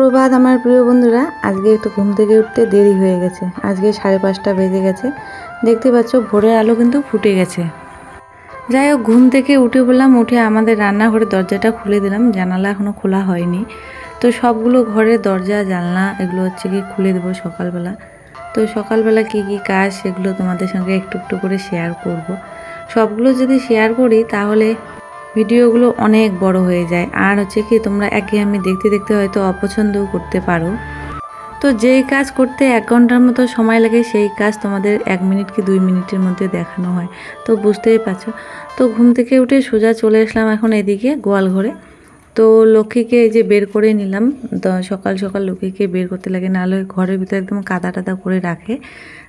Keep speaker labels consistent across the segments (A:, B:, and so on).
A: সুপ্রভাত আমার প্রিয় বন্ধুরা। আজকে একটু ঘুম থেকে উঠতে দেরি হয়ে গেছে। আজকে 5:30 বেজে গেছে। দেখতে পাচ্ছ ভোরের আলো কিন্তু ফুটে গেছে। যাই হোক, ঘুম থেকে উঠে বললাম, উঠে আমাদের রান্নাঘরের দরজাটা খুলে দিলাম। জানালা এখনও খোলা হয়নি, তো সবগুলো ঘরের দরজা জানলা এগুলো হচ্ছে কি খুলে দেবো সকালবেলা। তো সকালবেলা কি কি কাজ সেগুলো তোমাদের সঙ্গে একটু একটু করে শেয়ার করব। সবগুলো যদি শেয়ার করি তাহলে ভিডিওগুলো অনেক বড় হয়ে যায়, আর হচ্ছে কি তোমরা একঘেয়েমি দেখতে দেখতে হয়তো অপছন্দও করতে পারো। তো যেই কাজ করতে 1 ঘন্টার মতো সময় লাগে সেই কাজ তোমাদের 1 মিনিট কি 2 মিনিটের মধ্যে দেখানো হয়, তো বুঝতেই পারছো। তো ঘুম থেকে উঠে সোজা চলে আসলাম এখন এদিকে গোয়াল ঘরে। তো লক্ষ্মীকে এই যে বের করে নিলাম। তো সকাল সকাল লক্ষ্মীকে বের করতে লাগে, নাহলে ঘরের ভিতরে একদম কাদা টাদা করে রাখে।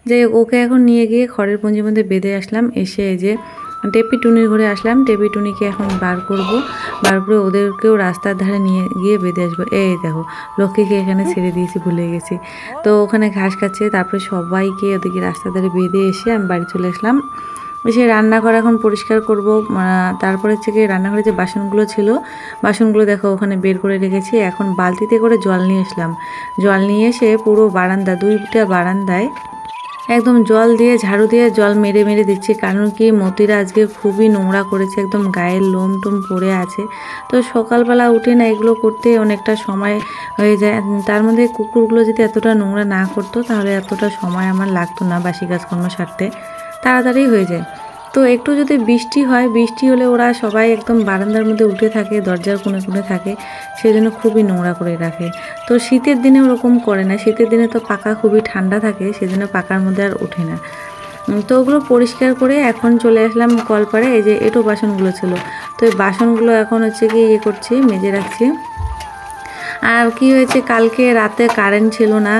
A: যে ওকে এখন নিয়ে গিয়ে খড়ের পুঁজির মধ্যে বেঁধে আসলাম। এসে এই যে টেপি টুনির ঘরে আসলাম। টেপি টুনিকে এখন বার করব, বার করে ওদেরকেও রাস্তার ধারে নিয়ে গিয়ে বেঁধে আসবো। এই দেখো, লক্ষ্মীকে এখানে ছেড়ে দিয়েছি, ভুলে গেছি। তো ওখানে ঘাস খাচ্ছে, তারপরে সবাইকে ওদিকে রাস্তার ধারে বেঁধে এসে আমি বাড়ি চলে আসলাম। এসে রান্নাঘর এখন পরিষ্কার করব। তারপরে হচ্ছে কি রান্নাঘরে যে বাসনগুলো ছিল, বাসনগুলো দেখো ওখানে বের করে রেখেছি। এখন বালতিতে করে জল নিয়ে আসলাম। জল নিয়ে এসে পুরো বারান্দা, 2টা বারান্দায় একদম জল দিয়ে ঝাড়ু দিয়ে জল মেরে মেরে দিচ্ছি। কারণ কি মতিরা আজকে খুবই নোংরা করেছে, একদম গায়ের লোম টোম পড়ে আছে। তো সকালবেলা উঠে না এগুলো করতে অনেকটা সময় হয়ে যায়। তার মধ্যে কুকুরগুলো যদি এতটা নোংরা না করতো তাহলে এতটা সময় আমার লাগতো না বাসি কাজকর্ম সারতে, তাড়াতাড়ি হয়ে যায়। তো একটু যদি বৃষ্টি হয়, বৃষ্টি হলে ওরা সবাই একদম বারান্দার মধ্যে উঠে থাকে, দরজার কোণে কোণে থাকে, সেই জন্য খুবই নোংরা করে রাখে। তো শীতের দিনে ওরকম করে না, শীতের দিনে তো পাকা খুবই ঠান্ডা থাকে, সেজন্য পাকার মধ্যে আর ওঠে না। তো ওগুলো পরিষ্কার করে এখন চলে আসলাম কলপাড়ে। এই যে এঁটো বাসনগুলো ছিল, তো এই বাসনগুলো এখন হচ্ছে কি করছি, মেজে রাখছি। আর কি হয়েছে, কালকে রাতে কারেন্ট ছিল না,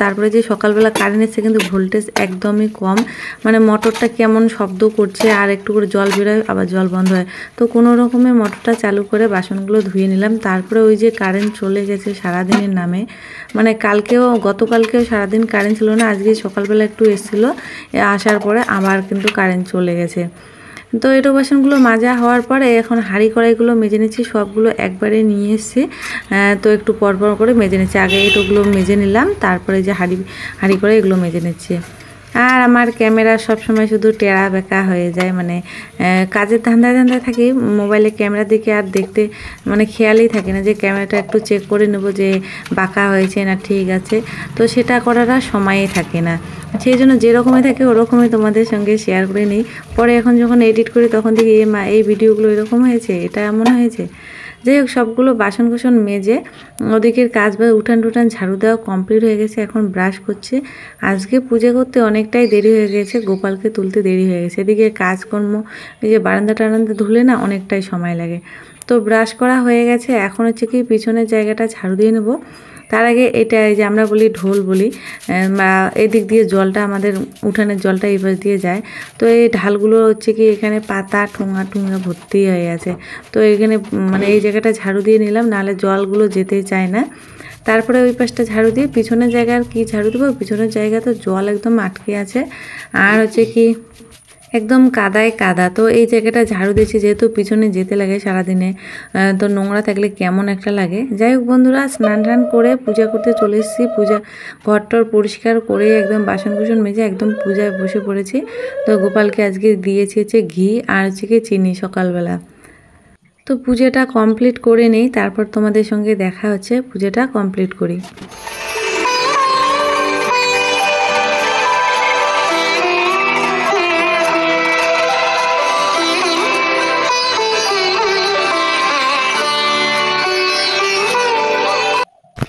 A: তারপরে যে সকালবেলা কারেন্ট এসেছে কিন্তু ভোল্টেজ একদমই কম, মানে মোটরটা কেমন শব্দ করছে, আর একটু করে জল বেরোয় আবার জল বন্ধ হয়। তো কোনো রকমে মোটরটা চালু করে বাসনগুলো ধুয়ে নিলাম। তারপরে ওই যে কারেন্ট চলে গেছে সারাদিনের নামে, মানে গতকালকেও সারাদিন কারেন্ট ছিল না, আজকে সকালবেলা একটু এসেছিলো, আসার পরে আবার কিন্তু কারেন্ট চলে গেছে। তো এঁটো বাসনগুলো মাজা হওয়ার পরে এখন হাঁড়ি কড়াইগুলো মেজে নিচ্ছি, সবগুলো একবারে নিয়ে এসেছি। তো একটু পরপর করে মেজে নিচ্ছি, আগে এঁটোগুলো মেজে নিলাম, তারপরে যে হাঁড়ি কড়াই এগুলো মেজে নিচ্ছি। আর আমার ক্যামেরা সবসময় শুধু টেরা বেঁকা হয়ে যায়, মানে কাজের ধান্দায় থাকি, মোবাইলে ক্যামেরার দিকে আর দেখতে মানে খেয়ালই থাকে না যে ক্যামেরাটা একটু চেক করে নেব যে বাঁকা হয়েছে না ঠিক আছে। তো সেটা করার আর সময়ই থাকে না, সেই জন্য যেরকমই থাকে ওরকমই তোমাদের সঙ্গে শেয়ার করে নিই। পরে এখন যখন এডিট করি তখন দেখি এই ভিডিওগুলো এরকম হয়েছে, এটা এমন হয়েছে। যাই হোক, সবগুলো বাসন কুসন মেজে ওদিকের কাজ বা উঠান টুঠান ঝাড়ু দেওয়া কমপ্লিট হয়ে গেছে। এখন ব্রাশ করছে। আজকে পূজা করতে অনেকটাই দেরি হয়ে গেছে, গোপালকে তুলতে দেরি হয়ে গেছে। এদিকে কাজকর্ম, এই যে বারান্দা টারান্দা ধুলে না অনেকটাই সময় লাগে। তো ব্রাশ করা হয়ে গেছে, এখন হচ্ছে কি পিছনের জায়গাটা ঝাড়ু দিয়ে নেবো। তার আগে এটা এই যে আমরা বলি ঢোল বলি, এদিক দিয়ে জলটা আমাদের উঠানের জলটা এবার দিয়ে যায়। তো এই ঢালগুলো হচ্ছে কি এখানে পাতা ঠোঙা ভর্তি হয়ে আছে। তো এখানে মানে এই জায়গাটা ঝাড়ু দিয়ে নিলাম, নাহলে জলগুলো যেতেই চায় না। তারপরে ওই পাশটা ঝাড়ু দিয়ে পিছনের জায়গা আর কি ঝাড়ু দেবো, পিছনের জায়গা তো জল একদম আটকে আছে, আর হচ্ছে কি একদম কাদায় কাদা। তো এই জায়গাটা ঝাড়ু দিয়েছি, যেহেতু পিছনে যেতে লাগে সারাদিনে, তো নোংরা থাকলে কেমন একটা লাগে। যাই হোক বন্ধুরা, স্নান টান করে পূজা করতে চলে এসেছি। ঘরটর পরিষ্কার করে একদম বাসন কুসন মেজে একদম পূজায় বসে পড়েছি। তো গোপালকে আজকে দিয়েছি হচ্ছে ঘি আর হচ্ছে কি চিনি সকালবেলা। তো পূজাটা কমপ্লিট করে নেই, তারপর তোমাদের সঙ্গে দেখা হচ্ছে পূজাটা কমপ্লিট করি।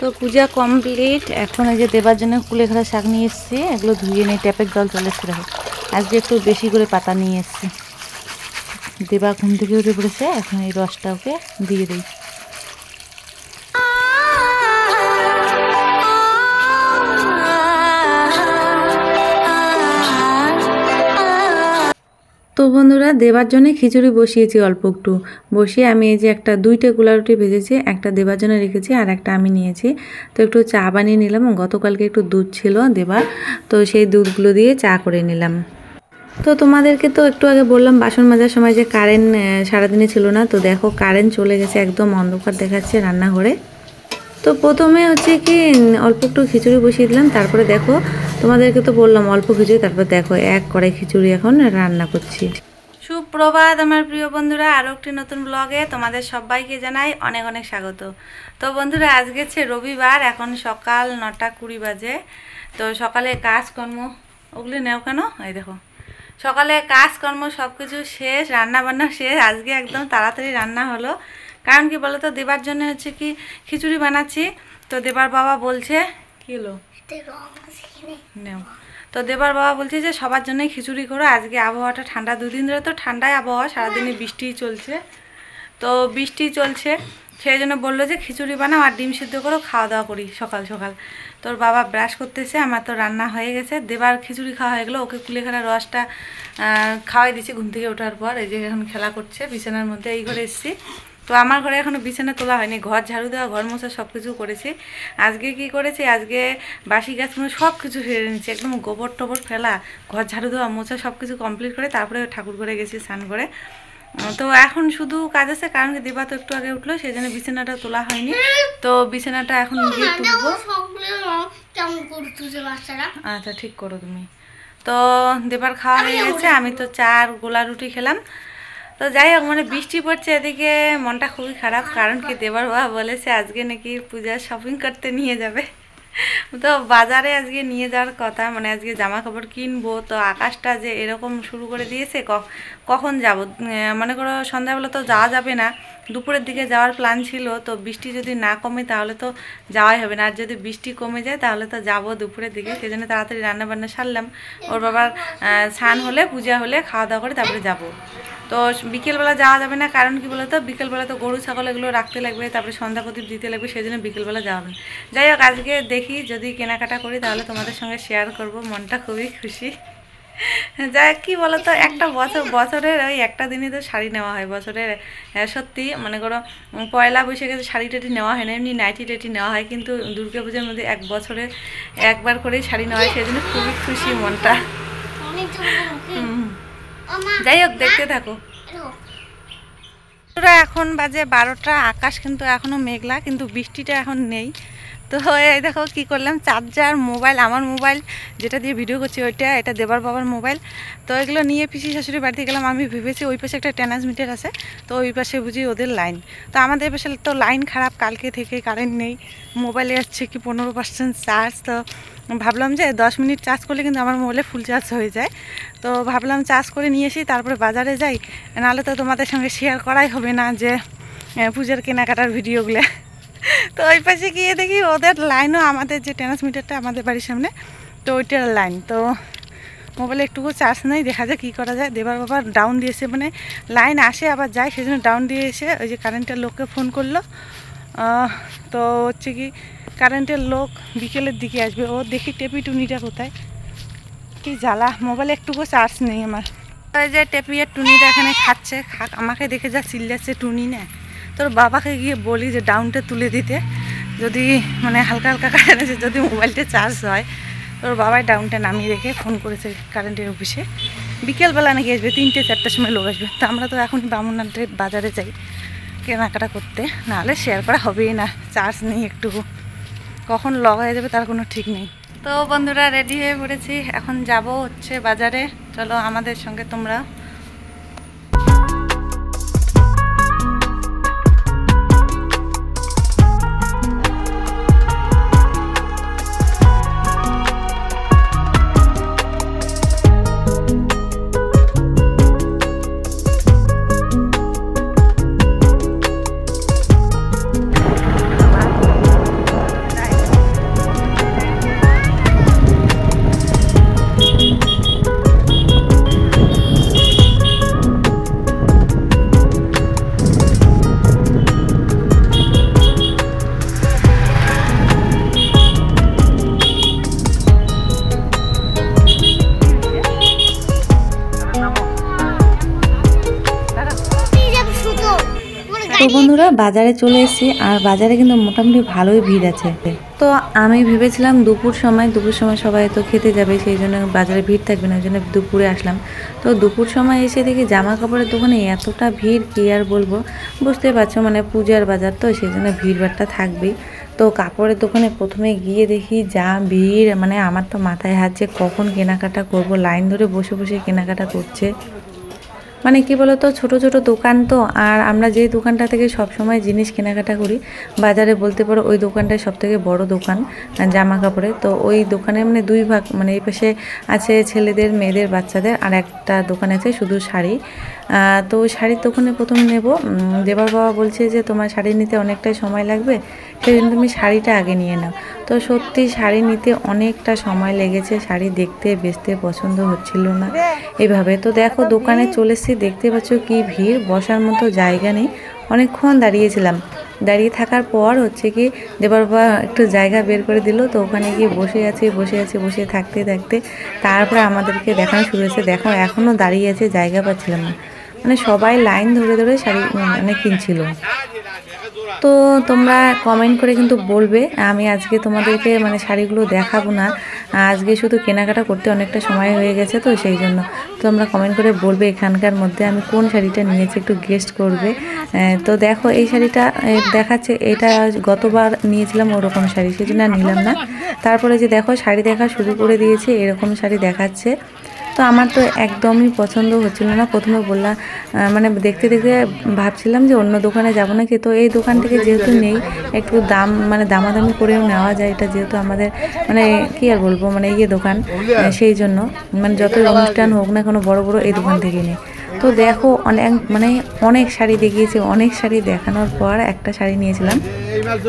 A: তো পূজা কমপ্লিট। এখন এই যে দেবার জন্য কুলেখাড়া শাক নিয়ে এসেছি, এগুলো ধুয়ে নিয়ে ট্যাপের জল চলে এসছে। দেখো আজকে একটু বেশি করে পাতা নিয়ে এসেছি। দেবা ঘুম থেকে উঠে পড়েছে, এখন এই রসটা ওকে দিয়ে দিই। তো বন্ধুরা, দেবার জন্য খিচুড়ি বসিয়েছি অল্প একটু, বসিয়ে আমি এই যে 2টা গোলা রুটি ভেজেছি, একটা দেবার জন্য রেখেছি আর একটা আমি নিয়েছি। তো একটু চা বানিয়ে নিলাম, গতকালকে একটু দুধ ছিল দেবার, তো সেই দুধগুলো দিয়ে চা করে নিলাম। তো তোমাদেরকে তো একটু আগে বললাম বাসন মাজার সময় যে কারেন্ট সারাদিনে ছিল না। তো দেখো কারেন্ট চলে গেছে, একদম অন্ধকার দেখাচ্ছে রান্নাঘরে। তো তো প্রথমে হচ্ছে কি অল্প একটু খিচুড়ি বসিয়ে দিলাম, তারপরে দেখো তোমাদেরকে তো বললাম অল্প খিচুড়ি, তারপর দেখো এক কড়াই খিচুড়ি এখন রান্না করছি। সুপ্রভাত আমার প্রিয় বন্ধুরা, আরও একটি নতুন ব্লগে তোমাদের সবাইকে জানাই অনেক অনেক স্বাগত। তো বন্ধুরা আজকে হচ্ছে রবিবার, এখন সকাল 9:20 বাজে। তো সকালে কাজকর্ম ওগুলি নেও কেন, এই দেখো সকালে কাজকর্ম সব কিছু শেষ, রান্না বান্না শেষ। আজকে একদম তাড়াতাড়ি রান্না হলো, কারণ কি বলো তো, দেবার জন্য হচ্ছে কি খিচুড়ি বানাচ্ছি। তো দেবার বাবা বলছে কি হলো নেও, তো দেবার বাবা বলছে যে সবার জন্যই খিচুড়ি করো, আজকে আবহাওয়াটা ঠান্ডা, 2 দিন ধরে তো ঠান্ডায় আবহাওয়া, সারাদিনে বৃষ্টি চলছে। তো বৃষ্টি চলছে সেই জন্য বললো যে খিচুড়ি বানাও আর ডিম সিদ্ধ করো, খাওয়া দাওয়া করি সকাল সকাল। তোর বাবা ব্রাশ করতেছে, আমার তো রান্না হয়ে গেছে। দেবার খিচুড়ি খাওয়া হয়ে গেলো, ওকে কুলেখাড়া রসটা খাওয়াই দিচ্ছি ঘুম থেকে ওঠার পর। এই যে এখন খেলা করছে বিছানার মধ্যে, এই ঘরে এসেছি। তো আমার ঘরে এখনও বিছানা তোলা হয়নি, ঘর ঝাড়ু দেওয়া, ঘর মোছা সব কিছু করেছি। আজকে কি করেছি, আজকে বাসি গাছগুলো সব কিছু সেরে নিচ্ছি, একদম গোবর টোবর ফেলা, ঘর ঝাড়ু দেওয়া মোছা সব কিছু কমপ্লিট করে তারপরে ঠাকুর ঘরে গেছি স্নান করে। তো এখন শুধু কাজ আছে, কারণ কি দেবা তো একটু আগে উঠলো, সেই জন্য বিছানাটা তোলা হয়নি। তো বিছানাটা এখন গিয়ে তুলবো। আচ্ছা ঠিক করো তুমি। তো দেবার খাওয়া হয়ে গেছে, আমি তো 4 গোলা রুটি খেলাম। তো যাই হোক, মানে বৃষ্টি পড়ছে এদিকে, মনটা খুবই খারাপ, কারণ কি দেবার বাবা বলেছে আজকে নাকি পূজার শপিং করতে নিয়ে যাবে। তো বাজারে আজকে নিয়ে যাওয়ার কথা, মানে আজকে জামা কাপড় কিনবো। তো আকাশটা যে এরকম শুরু করে দিয়েছে, কখন যাব, মনে করো সন্ধ্যাবেলা তো যাওয়া যাবে না, দুপুরের দিকে যাওয়ার প্ল্যান ছিল। তো বৃষ্টি যদি না কমে তাহলে তো যাওয়াই হবে না, আর যদি বৃষ্টি কমে যায় তাহলে তো যাবো দুপুরের দিকে। সেই জন্য তাড়াতাড়ি রান্নাবান্না সারলাম, ওর বাবার স্নান হলে পূজা হলে খাওয়া দাওয়া করে তারপরে যাব। তো বিকেলবেলা যাওয়া যাবে না, কারণ কি বলতো, বিকেলবেলা তো গরু ছাগল এগুলো রাখতে লাগবে, তারপরে সন্ধ্যা প্রদীপ দিতে লাগবে, সেই জন্য বিকেলবেলা যাওয়া হবে না। যাই হোক, আজকে দেখি যদি কেনাকাটা করি তাহলে তোমাদের সঙ্গে শেয়ার করব, মনটা খুবই খুশি। যাই কি বলতো, একটা বছরের ওই একটা দিনই তো শাড়ি নেওয়া হয় বছরের। সত্যি মনে করো পয়লা বৈশাখে শাড়ি টাড়ি নেওয়া হয় না, এমনি নাইটি টাইটি নেওয়া হয়, কিন্তু দুর্গাপূজার মধ্যে 1 বছরে একবার করেই শাড়ি নেওয়া হয়, সেই জন্য খুবই খুশি মনটা। যাই হোক, দেখতে থাকো। এখন বাজে 12টা, আকাশ কিন্তু এখনো মেঘলা, কিন্তু বৃষ্টিটা এখন নেই। তো এই দেখো কি করলাম, চার্জার, মোবাইল, আমার মোবাইল যেটা দিয়ে ভিডিও করছি ওইটা, এটা দেবার বাবার মোবাইল। তো এগুলো নিয়ে পিসি শাশুড়ি বাড়িতে গেলাম। আমি ভেবেছি ওই পাশে একটা ট্রান্সমিটার আছে, তো ওই পাশে বুঝি ওদের লাইন। তো আমাদের পাশে তো লাইন খারাপ, কালকে থেকে কারেন্ট নেই, মোবাইলে আসছে কি 15% চার্জ। তো ভাবলাম যে 10 মিনিট চার্জ করলে কিন্তু আমার মোবাইলে ফুল চার্জ হয়ে যায়। তো ভাবলাম চার্জ করে নিয়ে এসি, তারপরে বাজারে যাই, নাহলে তো তোমাদের সঙ্গে শেয়ার করাই হবে না যে পূজার কেনাকাটার ভিডিওগুলো। তো ওই পাশে গিয়ে দেখি ওদের লাইনও, আমাদের যে ট্রান্সমিটারটা আমাদের বাড়ির সামনে, তো ওইটার লাইন। তো মোবাইলে একটুকু চার্জ নেই, দেখা যায় কী করা যায়। দেবার বাবা ডাউন দিয়েছে, মানে লাইন আসে আবার যায়, সেই জন্য ডাউন দিয়ে এসে ওই যে কারেন্টের লোককে ফোন করলো। তো হচ্ছে কি কারেন্টের লোক বিকেলের দিকে আসবে, ও দেখি টেপি টুনিটা কোথায়, কি জ্বালা, মোবাইলে একটুকু চার্জ নেই আমার। ওই যে টেপিয়ার টুনিটা এখানে খাচ্ছে, আমাকে দেখে যা চিল্লাচ্ছে, টুনি না। তোর বাবাকে গিয়ে বলি যে ডাউনটা তুলে দিতে, যদি মানে হালকা হালকা কারেন্ট আছে, যদি মোবাইলটা চার্জ হয়। তোর বাবাই ডাউনটা নামিয়ে রেখে ফোন করেছে কারেন্টের অফিসে, বিকেলবেলা নাকি আসবে, 3টে-4টার সময় লোক আসবে। তো আমরা তো এখন বামুনহাটের বাজারে যাই কেনাকাটা করতে, নাহলে শেয়ার করা হবেই না, চার্জ নেই একটুকু, কখন লগ হয়ে যাবে তার কোনো ঠিক নেই। তো বন্ধুরা রেডি হয়ে পড়েছি, এখন যাব হচ্ছে বাজারে, চলো আমাদের সঙ্গে তোমরা। তো বন্ধুরা বাজারে চলে এসেছি, আর বাজারে কিন্তু মোটামুটি ভালোই ভিড় আছে। তো আমি ভেবেছিলাম দুপুর সময় সবাই তো খেতে যাবে, সেই জন্য বাজারে ভিড় থাকবে না, ওই জন্য দুপুরে আসলাম। তো দুপুর সময় এসে দেখি জামা কাপড়ের দোকানে এতটা ভিড়, কি আর বলবো, বুঝতে পারছো, মানে পূজার বাজার তো সেই জন্য ভিড়ভাড়টা থাকবেই। তো কাপড়ের দোকানে প্রথমে গিয়ে দেখি যা ভিড়, মানে আমার তো মাথায় হাত যে কখন কেনাকাটা করব, লাইন ধরে বসে বসে কেনাকাটা করছে। মানে কি বলতো, ছোট ছোট দোকান তো, আর আমরা যেই দোকানটা থেকে সব সময় জিনিস কেনাকাটা করি বাজারে বলতে পারো, ওই দোকানটাই সব থেকে বড় দোকান জামা কাপড়ে। তো ওই দোকানে মানে দুই ভাগ, মানে এই পাশে আছে ছেলেদের, মেয়েদের, বাচ্চাদের, আর একটা দোকান আছে শুধু শাড়ি। তো ওই শাড়ির দোকানে প্রথম নেব। দেবার বাবা বলছে যে তোমার শাড়ি নিতে অনেকটাই সময় লাগবে, সেই জন্য তুমি শাড়িটা আগে নিয়ে নাও। তো সত্যি শাড়ি নিতে অনেকটা সময় লেগেছে, শাড়ি দেখতে বেচতে পছন্দ হচ্ছিল না এভাবে। তো দেখো দোকানে চলে এসেছি, দেখতে পাচ্ছ কি ভিড়, বসার মতো জায়গা নেই। অনেকক্ষণ দাঁড়িয়েছিলাম, দাঁড়িয়ে থাকার পর হচ্ছে কি দেবার বাবা একটু জায়গা বের করে দিল। তো ওখানে গিয়ে বসে থাকতে থাকতে তারপরে আমাদেরকে দেখানো শুরু হয়েছে। দেখো এখনও দাঁড়িয়ে আছে, জায়গা পাচ্ছিলাম না, মানে সবাই লাইন ধরে ধরে শাড়ি মানে কিনছিল। তো তোমরা কমেন্ট করে কিন্তু বলবে, আমি আজকে তোমাদেরকে মানে শাড়িগুলো দেখাবো না, আজকে শুধু কেনাকাটা করতে অনেকটা সময় হয়ে গেছে, তো সেই জন্য তোমরা কমেন্ট করে বলবে এখানকার মধ্যে আমি কোন শাড়িটা নিয়েছি, একটু গেস্ট করবে। তো দেখো এই শাড়িটা দেখাচ্ছে, এটা গতবার নিয়েছিলাম ওরকম শাড়ি, সেই জন্য নিলাম না। তারপরে যে দেখো শাড়ি দেখা শুরু করে দিয়েছে, এরকম শাড়ি দেখাচ্ছে। তো আমার তো একদমই পছন্দ হচ্ছিল না, প্রথমে বললাম মানে দেখতে দেখতে ভাবছিলাম যে অন্য দোকানে যাব নাকি। তো এই দোকান থেকে যেহেতু নেই, একটু দাম মানে দামাদামি করেও নেওয়া যায়, এটা যেহেতু আমাদের মানে কি আর বলবো, মানে দোকান, সেই জন্য মানে যতই অনুষ্ঠান হোক না কোনো বড় বড় এই দোকান থেকে নেই। তো দেখো অনেক শাড়ি দেখিয়েছে, অনেক শাড়ি দেখানোর পর একটা শাড়ি নিয়েছিলাম।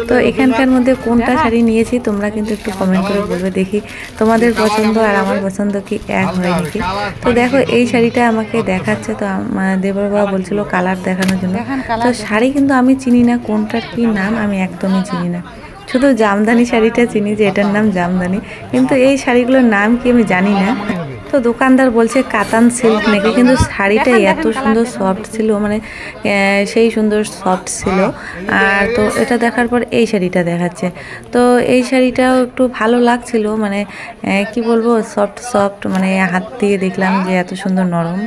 A: তো এখানকার মধ্যে কোনটা শাড়ি নিয়েছি তোমরা কিন্তু একটু কমেন্ট করে বলবে, দেখি তোমাদের পছন্দ আর আমার পছন্দ কি এক হয় নাকি। তো দেখো এই শাড়িটা আমাকে দেখাচ্ছে, তো দেবর বাবা বলছিল কালার দেখানোর জন্য। তো শাড়ি কিন্তু আমি চিনি না, কোনটার কি নাম আমি একদমই চিনি না, শুধু জামদানি শাড়িটা চিনি যে এটার নাম জামদানি, কিন্তু এই শাড়িগুলোর নাম কি আমি জানি না। তো দোকানদার বলছে কাতান সিল্ক নাকি, কিন্তু শাড়িটা এত সুন্দর সফট ছিল, মানে সেই সুন্দর সফট ছিল। আর তো এটা দেখার পর এই শাড়িটা দেখাচ্ছে, তো এই শাড়িটাও একটু ভালো লাগছিল, মানে কি বলবো, সফট, মানে হাত দিয়ে দেখলাম যে এত সুন্দর নরম।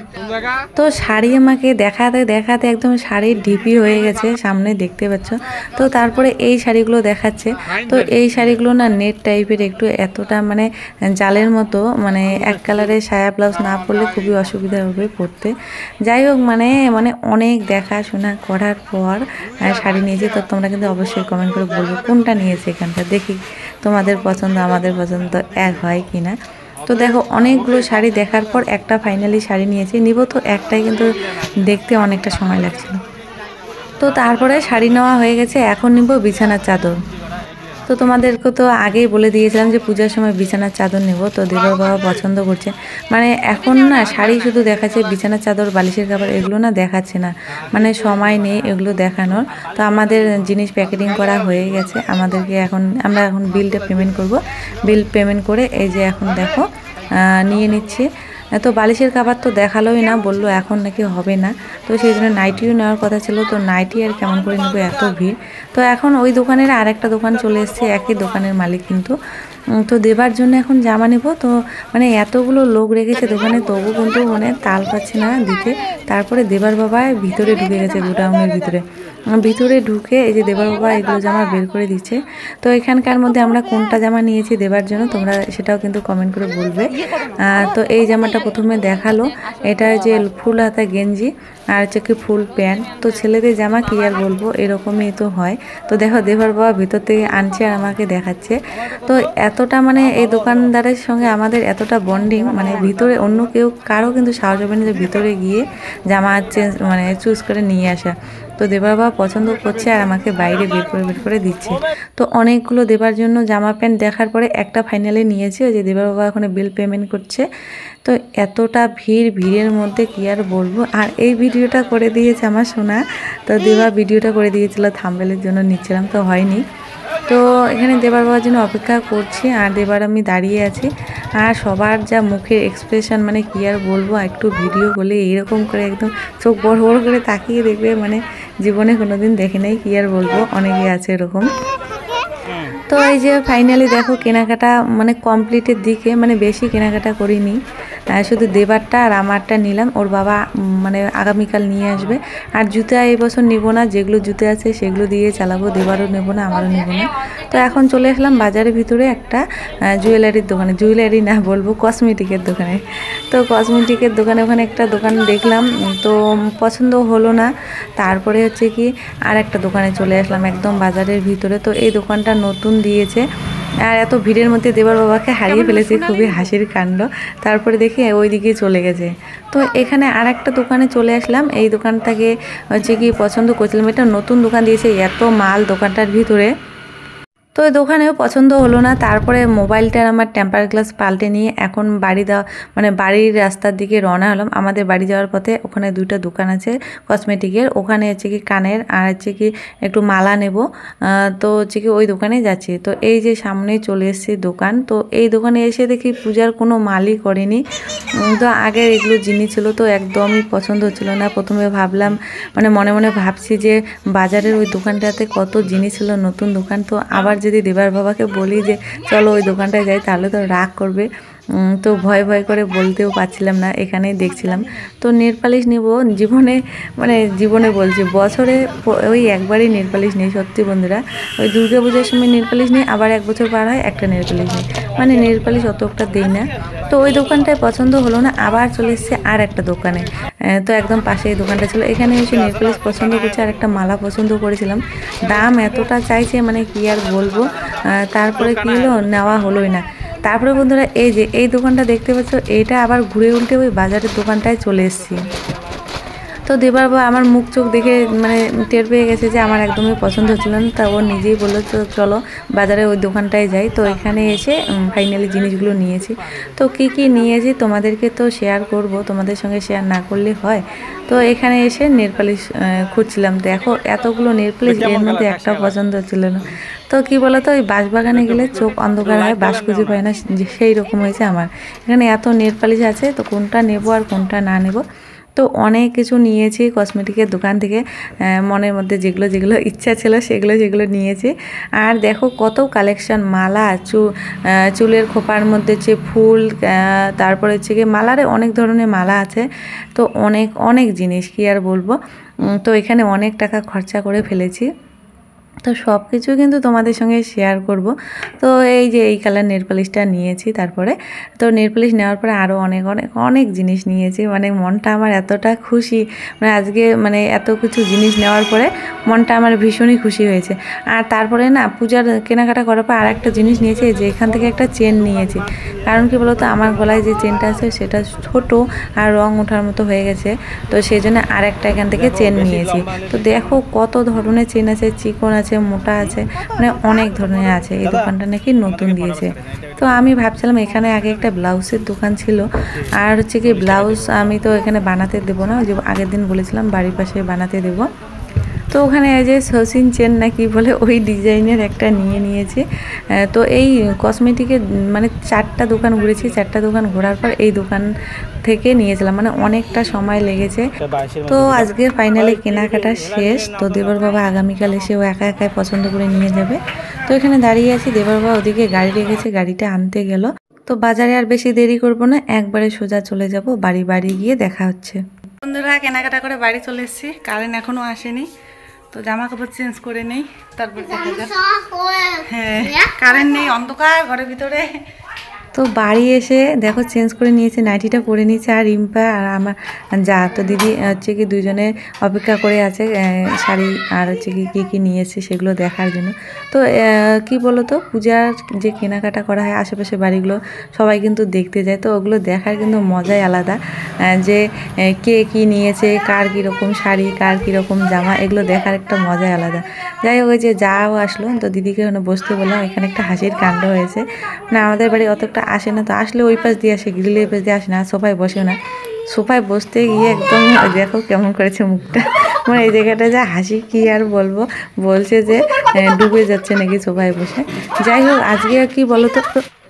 A: তো শাড়ি আমাকে দেখাতে দেখাতে একদম শাড়ির ঢিপি হয়ে গেছে সামনে, দেখতে পাচ্ছ। তো তারপরে এই শাড়িগুলো দেখাচ্ছে, তো এই শাড়িগুলো না নেট টাইপের, একটু এতটা মানে জালের মতো, মানে এক কালারের সায়া ব্লাউজ না পরলে খুবই অসুবিধা হবে পরতে। যাই হোক মানে অনেক দেখাশোনা করার পর শাড়ি নিয়েছি। তো তোমরা কিন্তু অবশ্যই কমেন্ট করে বলবে কোনটা নিয়েছে এখানটা, দেখি তোমাদের পছন্দ আমাদের পছন্দ এক হয় কি না। তো দেখো অনেকগুলো শাড়ি দেখার পর একটা ফাইনালি শাড়ি নিয়েছি, নিব তো একটাই, কিন্তু দেখতে অনেকটা সময় লাগছিল। তো তারপরে শাড়ি নেওয়া হয়ে গেছে, এখন নিব বিছানার চাদর। তো তোমাদেরকে তো আগেই বলে দিয়েছিলাম যে পূজার সময় বিছানার চাদর নেব, তো দেবর বাবা পছন্দ করছে। মানে এখন না শাড়ি শুধু দেখাচ্ছে, বিছানার চাদর বালিশের কাপড় এগুলো না দেখাচ্ছে না, মানে সময় নেই এগুলো দেখানোর। তো আমাদের জিনিস প্যাকেটিং করা হয়ে গেছে, আমাদেরকে আমরা এখন বিলটা পেমেন্ট করব। বিল পেমেন্ট করে এই যে এখন দেখো নিয়ে নিচ্ছে। তো বালিশের কাপড় তো দেখালোই না, বললো এখন নাকি হবে না, তো সেই জন্য নাইটিও নেওয়ার কথা ছিল। তো নাইটি আর কেমন করে নেবো, এত ভিড়। তো এখন ওই দোকানের আরেকটা দোকান চলে এসেছে, একই দোকানের মালিক কিন্তু। তো দেবার জন্য এখন জামা নেব, তো মানে এতগুলো লোক রেখেছে দোকানে, তবু কিন্তু মানে তাল পাচ্ছে না দিতে। তারপরে দেবার বাবা ভিতরে ঢুকে গেছে, গোডাউনের ভিতরে ঢুকে এই যে দেবার বাবা এগুলো জামা বের করে দিচ্ছে। তো এখানকার মধ্যে আমরা কোনটা জামা নিয়েছি দেবার জন্য তোমরা সেটাও কিন্তু কমেন্ট করে বলবে। তো এই জামাটা প্রথমে দেখালো, এটা যে ফুল হাতা গেঞ্জি আর হচ্ছে কি ফুল প্যান্ট। তো ছেলেদের জামা কি আর বলবো, এরকমই তো হয়। তো দেখো দেবার বাবা ভিতর থেকে আনছে আর আমাকে দেখাচ্ছে। তো এতটা মানে এই দোকানদারের সঙ্গে আমাদের এতটা বন্ডিং, মানে ভিতরে অন্য কারো কিন্তু সাহস হবে না যে ভিতরে গিয়ে জামা চুজ করে নিয়ে আসা। তো দেবার বাবা পছন্দ করছে আর আমাকে বাইরে বের করে দিচ্ছে। তো অনেকগুলো দেবার জন্য জামা প্যান্ট দেখার পরে একটা ফাইনালি নিয়েছি, ওই যে দেবার বাবা এখন বিল পেমেন্ট করছে। তো এতটা ভিড়ের মধ্যে কি আর বলবো। আর এই ভিডিওটা করে দিয়েছে আমার সোনা, তো দেবা ভিডিওটা করে দিয়েছিল, থাম্বনেলের জন্য নিচ্ছিলাম, তো হয়নি। তো এখানে দেবার বাবার জন্য অপেক্ষা করছি, আর দেবার আমি দাঁড়িয়ে আছি। আর সবার যা মুখের এক্সপ্রেশন, মানে কি আর বলবো, একটু ভিডিও করলে এরকম করে একদম চোখ বড় বড় করে তাকিয়ে দেখবে, মানে জীবনে কোনোদিন দেখে নাই, কি আর বলবো, অনেকে আছে এরকম। তো এই যে ফাইনালি দেখো কেনাকাটা মানে কমপ্লিটের দিকে, মানে বেশি কেনাকাটা করিনি। শুধু দেবারটা আর আমারটা নিলাম। ওর বাবা মানে আগামীকাল নিয়ে আসবে। আর জুতা এই বছর নেব না, যেগুলো জুতো আছে সেগুলো দিয়ে চালাবো, দেবারও নেব না, আমারও নেব না। তো এখন চলে আসলাম বাজারের ভিতরে একটা জুয়েলারির দোকানে, জুয়েলারি না বলবো, কসমেটিকের দোকানে। তো কসমেটিকের দোকানে ওখানে একটা দোকান দেখলাম, তো পছন্দ হলো না। তারপরে হচ্ছে কি আর একটা দোকানে চলে আসলাম একদম বাজারের ভিতরে। তো এই দোকানটা নতুন দিয়েছে, আর এত ভিড়ের মধ্যে দেবার বাবাকে হারিয়ে ফেলেছি, খুবই হাসির কাণ্ড। তারপরে দেখি ওই দিকে চলে গেছে। তো এখানে আর একটা দোকানে চলে আসলাম, এই দোকানটাকে হচ্ছে কি পছন্দ করছিলাম, এটা নতুন দোকান দিয়েছে, এত মাল দোকানটার ভিতরে। তো ওই দোকানেও পছন্দ হলো না। তারপরে মোবাইলটার আমার টেম্পার গ্লাস পাল্টে নিয়ে এখন মানে বাড়ির রাস্তার দিকে রওনা হলাম। আমাদের বাড়ি যাওয়ার পথে ওখানে দুইটা দোকান আছে কসমেটিকের, ওখানে হচ্ছে কি কানের আর হচ্ছে কি একটু মালা নেব। তো হচ্ছে কি ওই দোকানে যাচ্ছি। তো এই যে সামনেই চলে এসেছি দোকান। তো এই দোকানে এসে দেখি পূজার কোনো মালই করেনি। তো আগের এগুলো জিনিস ছিল, তো একদমই পছন্দ হচ্ছিল না। প্রথমে ভাবলাম, মানে মনে মনে ভাবছি যে বাজারের ওই দোকানটাতে কত জিনিস ছিল, নতুন দোকান। তো আবার যদি দেবার বাবাকে বলি যে চলো ওই দোকানটায় যাই, তাহলে তো রাগ করবে। তো ভয় ভয় করে বলতেও পারছিলাম না, এখানেই দেখছিলাম। তো নেল পালিশ নেব, জীবনে বলছি বছরে ওই একবারই নেল পালিশ নেই, সত্যি বন্ধুরা। ওই দুর্গা পূজার সময় নেল পালিশ নেই, আবার এক বছর পার হয় একটা নেল পালিশ নেই, মানে নেল পালিশ অত একটা দিই না। তো ওই দোকানটায় পছন্দ হলো না, আবার চলে এসেছে আর একটা দোকানে। তো একদম পাশে এই দোকানটা ছিল, এখানে এসে নেল পালিশ পছন্দ করছে আর একটা মালা পছন্দ করেছিলাম। দাম এতটা চাইছে, মানে কি আর বলবো। তারপরে কি হলো, নেওয়া হলোই না। তারপরে বন্ধুরা এই যে এই দোকানটা দেখতে পাচ্ছ, এইটা আবার ঘুরে উল্টে ওই বাজারের দোকানটায় চলে এসেছি। তো দেবার বা আমার মুখ চোখ দেখে মানে টের পেয়ে গেছে যে আমার একদমই পছন্দ হচ্ছিল না। তা ও নিজেই বললো তো চলো বাজারে ওই দোকানটায় যাই। তো এখানে এসে ফাইনালি জিনিসগুলো নিয়েছি। তো কি কি নিয়েছি তোমাদেরকে তো শেয়ার করব, তোমাদের সঙ্গে শেয়ার না করলে হয়। তো এখানে এসে নেল পালিশ খুঁজছিলাম, দেখো এতগুলো নেল পালিশ, এর মধ্যে একটাও পছন্দ হচ্ছিল না। তো কি বলতো, ওই বাঁশবাগানে গেলে চোখ অন্ধকার হয়, বাঁশ খুঁজে পায় না, সেই রকম হয়েছে আমার। এখানে এত নেল পালিশ আছে, তো কোনটা নেব আর কোনটা না নেব। তো অনেক কিছু নিয়েছি কসমেটিকের দোকান থেকে, মনের মধ্যে যেগুলো যেগুলো ইচ্ছা ছিল সেগুলো নিয়েছি। আর দেখো কত কালেকশন, মালা, চুলের খোপার মধ্যে যে ফুল, তারপরে হচ্ছে কি মালারে অনেক ধরনের মালা আছে। তো অনেক অনেক জিনিস কি আর বলবো। তো এখানে অনেক টাকা খরচা করে ফেলেছি। তো সব কিছু কিন্তু তোমাদের সঙ্গে শেয়ার করব। তো এই যে এই কালার নেল পালিশটা নিয়েছি, তারপরে তো নেল পালিশ নেওয়ার পরে আরও অনেক অনেক অনেক জিনিস নিয়েছি। মানে মনটা আমার এতটা খুশি, মানে আজকে মানে এত কিছু জিনিস নেওয়ার পরে মনটা আমার ভীষণই খুশি হয়েছে। আর তারপরে না পূজার কেনাকাটা করার পর আর একটা জিনিস নিয়েছি, যে এখান থেকে একটা চেন নিয়েছি। কারণ কি বলতো, আমার গলায় যে চেনটা আছে সেটা ছোট আর রং ওঠার মতো হয়ে গেছে। তো সেই জন্য আর একটা এখান থেকে চেন নিয়েছি। তো দেখো কত ধরনের চেন আছে, চিকন আছে, মোটা আছে, মানে অনেক ধরনের আছে। এই দোকানটা নাকি নতুন দিয়েছে। তো আমি ভাবছিলাম, এখানে আগে একটা ব্লাউজের দোকান ছিল, আর হচ্ছে কি ব্লাউজ আমি তো এখানে বানাতে দেবো না, যে আগের দিন বলেছিলাম বাড়ির পাশে বানাতে দেবো। তো ওখানে এই যে শচীন চেন না কি বলে, ওই ডিজাইনের একটা নিয়েছি। তো এই কসমেটিকের মানে 4টা দোকান ঘুরেছি, 4টা দোকান ঘোরার পর এই দোকান থেকে নিয়েছিলাম, মানে অনেকটা সময় লেগেছে। তো আজকে ফাইনালি কেনাকাটা শেষ। তো দেবর বাবা আগামীকাল এসে ও একা একাই পছন্দ করে নিয়ে যাবে। তো এখানে দাঁড়িয়ে আছি, দেবর বাবা ওদিকে গাড়ি রেখেছে, গাড়িটা আনতে গেল। তো বাজারে আর বেশি দেরি করব না, একবারে সোজা চলে যাব বাড়ি গিয়ে দেখা হচ্ছে। বন্ধুরা কেনাকাটা করে বাড়ি চলে এসেছি, কারেন্ট এখনো আসেনি। তো জামা কাপড় চেঞ্জ করে নেই, তারপর দেখা যাক। হ্যাঁ, কারেন্ট নেই, অন্ধকার ঘরের ভিতরে। তো বাড়ি এসে দেখো চেঞ্জ করে নিয়েছে, নাইটিটা পরে নিয়েছে। আর রিম্পা আর আমার তো দিদি হচ্ছে কি দুজনে অপেক্ষা করে আছে শাড়ি আর হচ্ছে কি কি নিয়েছে সেগুলো দেখার জন্য। তো কি বলো তো, পূজার যে কেনাকাটা করা হয় আশেপাশে বাড়িগুলো সবাই কিন্তু দেখতে যায়। তো ওগুলো দেখার কিন্তু মজাই আলাদা, যে কে কি নিয়েছে, কার কীরকম শাড়ি, কার কীরকম জামা, এগুলো দেখার একটা মজাই আলাদা। যাই হোক, ওই যে যাও আসলো, তো দিদিকে ওখানে বসতে বললাম। এখানে একটা হাসির কাণ্ড হয়েছে, না আমাদের বাড়ি অতটা আসে না, তো আসলে ওই পাশ দিয়ে আসে, গ্রিলের পাশ দিয়ে আসে না, সোফায় বসেও না। সোফায় বসতে গিয়ে একদম দেখো কেমন করেছে মুখটা, মানে এই জায়গাটা যা হাসি কি আর বলবো। বলছে যে ডুবে যাচ্ছে নাকি সোফায় বসে। যাই হোক, আজকে কি বলো তো,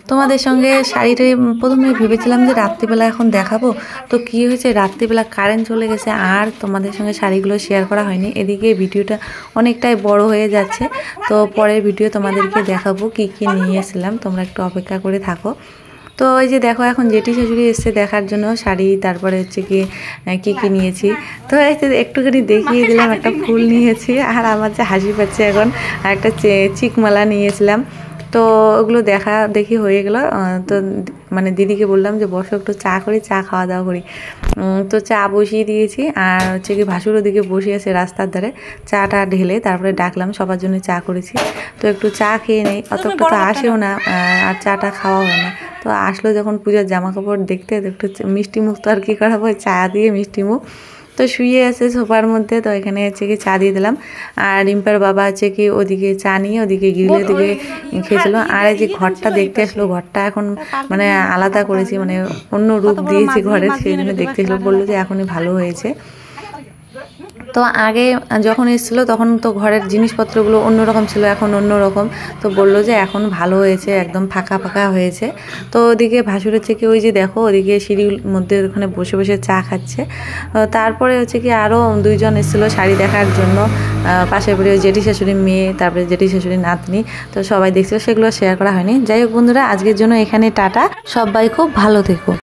A: তোমাদের সঙ্গে শাড়িটা প্রথমে ভেবেছিলাম যে রাত্রিবেলা এখন দেখাবো। তো কি হয়েছে, রাত্রিবেলা কারেন্ট চলে গেছে, আর তোমাদের সঙ্গে শাড়িগুলো শেয়ার করা হয়নি। এদিকে ভিডিওটা অনেকটাই বড় হয়ে যাচ্ছে। তো পরের ভিডিও তোমাদেরকে দেখাবো কি কি নিয়েছিলাম, তোমরা একটু অপেক্ষা করে থাকো। তো ওই যে দেখো এখন জেঠি শাশুড়ি এসছে দেখার জন্য শাড়ি, তারপরে হচ্ছে কি কী নিয়েছি। তো এই যে একটুখানি দেখিয়ে দিলাম, একটা ফুল নিয়েছি। আর আমার যে হাসি পাচ্ছে এখন, একটা চিকমালা নিয়েছিলাম। তো ওগুলো দেখি হয়ে গেল। তো মানে দিদিকে বললাম যে বসো একটু চা করি, চা খাওয়া দাওয়া করি। তো চা বসিয়ে দিয়েছি, আর হচ্ছে কি ভাসুর ওদিকে বসে আছে রাস্তার ধারে, চাটা ঢেলে তারপরে ডাকলাম, সবার জন্য চা করেছি। তো একটু চা খেয়ে নেই, অতটা তো আসেও না, আর চাটা খাওয়া হয় না। তো আসলো যখন পূজার জামা কাপড় দেখতে, একটু মিষ্টি মুখ তো আর কী করা হয়, চা দিয়ে মিষ্টি মুখ। তো শুয়ে আছে সোফার মধ্যে, তো এখানে হচ্ছে কি চা দিয়ে দিলাম। আর রিম্পার বাবা হচ্ছে কি ওদিকে চা নিয়ে ওদিকে গ্রিলের দিকে খেয়েছিল। আর এই যে ঘরটা দেখতে আসলো, ঘরটা এখন মানে আলাদা করেছি, মানে অন্য রূপ দিয়েছি ঘরের, সেই জন্য দেখতে আসলো। বললো যে এখনই ভালো হয়েছে। তো আগে যখন এসেছিলো তখন তো ঘরের জিনিসপত্রগুলো অন্যরকম ছিল, এখন অন্যরকম। তো বললো যে এখন ভালো হয়েছে, একদম ফাঁকা ফাঁকা হয়েছে। তো ওদিকে ভাসুরের থেকে ওই যে দেখো ওদিকে সিঁড়ির মধ্যে ওখানে বসে বসে চা খাচ্ছে। তারপরে হচ্ছে কি আরও দুইজন এসেছিলো শাড়ি দেখার জন্য, পাশের বাড়ি ওই জেঠি শাশুড়ির মেয়ে, তারপরে জেঠি শাশুড়ির নাতনি। তো সবাই দেখছিল, সেগুলো শেয়ার করা হয়নি। যাই হোক বন্ধুরা, আজকের জন্য এখানে টাটা, সবাই খুব ভালো থেকো।